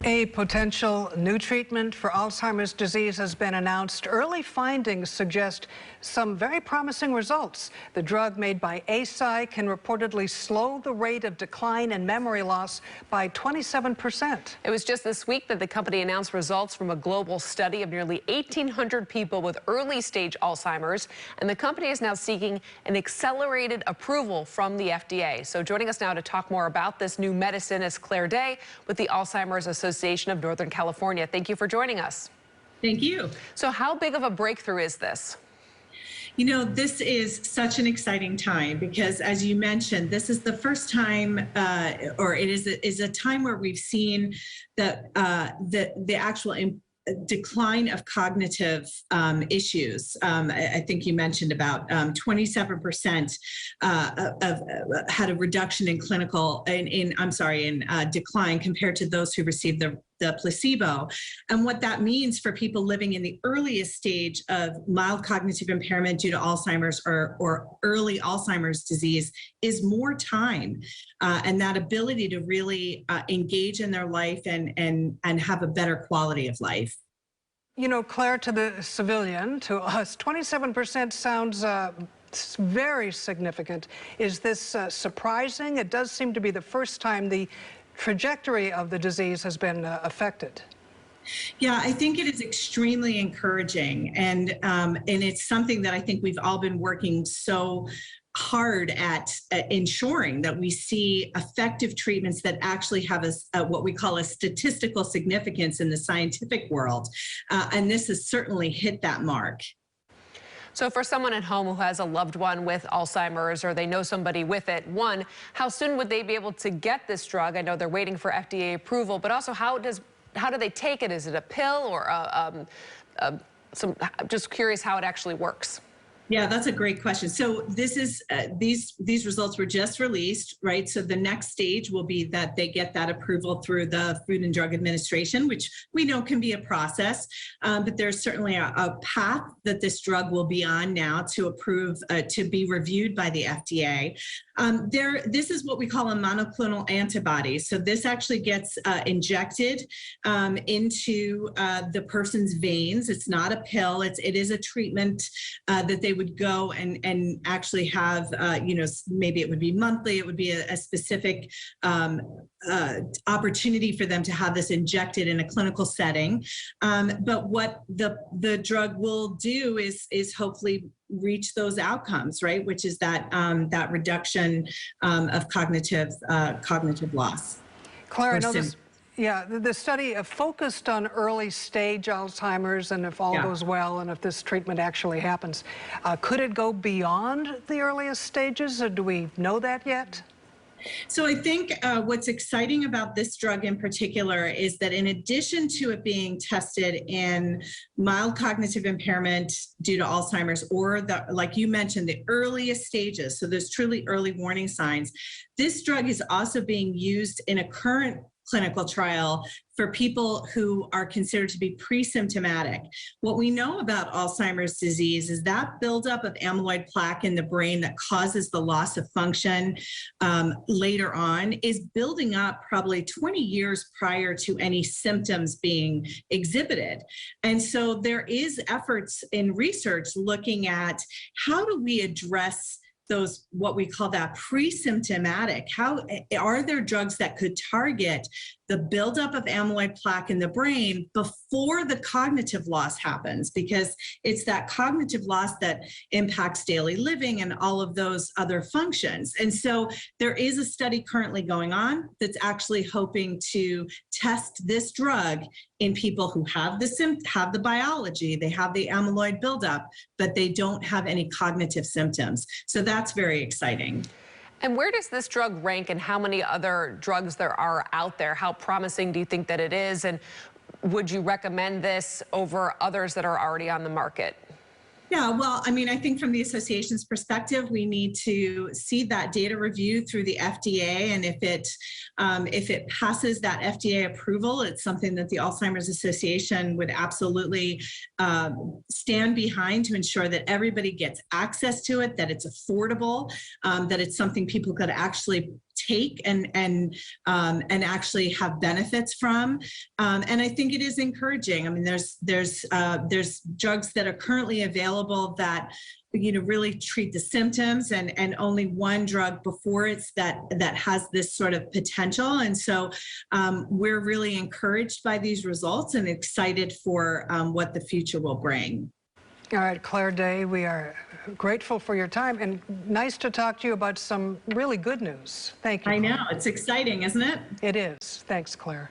A potential new treatment for Alzheimer's disease has been announced. Early findings suggest some very promising results. The drug made by Eisai can reportedly slow the rate of decline in memory loss by 27%. It was just this week that the company announced results from a global study of nearly 1,800 people with early-stage Alzheimer's, and the company is now seeking an accelerated approval from the FDA. So joining us now to talk more about this new medicine is Claire Day with the Alzheimer's Association of Northern California. Thank you for joining us. Thank you. So how big of a breakthrough is this? You know, this is such an exciting time because, as you mentioned, this is the first time, or it is a time where we've seen that the actual decline of cognitive issues. I think you mentioned about 27% had a reduction in decline compared to those who received the placebo. And what that means for people living in the earliest stage of mild cognitive impairment due to Alzheimer's or early Alzheimer's disease is more time and that ability to really engage in their life and have a better quality of life. You know, Claire, to the civilian, to us, 27% sounds very significant. Is this surprising? It does seem to be the first time the trajectory of the disease has been affected. Yeah, I think it is extremely encouraging, and it's something that I think we've all been working so hard at ensuring that we see effective treatments that actually have what we call a statistical significance in the scientific world, and this has certainly hit that mark. So for someone at home who has a loved one with Alzheimer's or they know somebody with it, one, how soon would they be able to get this drug? I know they're waiting for FDA approval, but also how do they take it? Is it a pill or just curious how it actually works? Yeah, that's a great question. So this is these results were just released, right? So the next stage will be that they get that approval through the Food and Drug Administration, which we know can be a process, but there's certainly a path that this drug will be on now to approve, to be reviewed by the FDA. This is what we call a monoclonal antibody. So this actually gets injected into the person's veins. It's not a pill. It is a treatment that they would go and actually have, maybe it would be monthly. It would be a specific opportunity for them to have this injected in a clinical setting. But what the drug will do is hopefully reach those outcomes, right? Which is that that reduction of cognitive loss. Claire, I know this. Yeah, the study focused on early stage Alzheimer's, and if all goes well and if this treatment actually happens, could it go beyond the earliest stages, or do we know that yet? So I think what's exciting about this drug in particular is that in addition to it being tested in mild cognitive impairment due to Alzheimer's or like you mentioned, the earliest stages, so there's truly early warning signs, this drug is also being used in a current clinical trial for people who are considered to be pre-symptomatic. What we know about Alzheimer's disease is that buildup of amyloid plaque in the brain that causes the loss of function later on is building up probably 20 years prior to any symptoms being exhibited. And so there is efforts in research looking at how do we address those, what we call that pre-symptomatic. How are there drugs that could target the buildup of amyloid plaque in the brain before the cognitive loss happens? Because it's that cognitive loss that impacts daily living and all of those other functions. And so there is a study currently going on that's actually hoping to test this drug in people who have the biology, they have the amyloid buildup, but they don't have any cognitive symptoms. So that's very exciting. And where does this drug rank, and how many other drugs there are out there? How promising do you think that it is? And would you recommend this over others that are already on the market? Yeah, well, I mean, I think from the association's perspective, we need to see that data review through the FDA, and if it passes that FDA approval, it's something that the Alzheimer's Association would absolutely stand behind to ensure that everybody gets access to it, that it's affordable, that it's something people could actually take and actually have benefits from. And I think it is encouraging. I mean, there's drugs that are currently available that really treat the symptoms, and only one drug before it's that has this sort of potential. And so we're really encouraged by these results and excited for what the future will bring. All right, Claire Day, we are grateful for your time and nice to talk to you about some really good news. Thank you. I know, it's exciting, isn't it? It is. Thanks, Claire.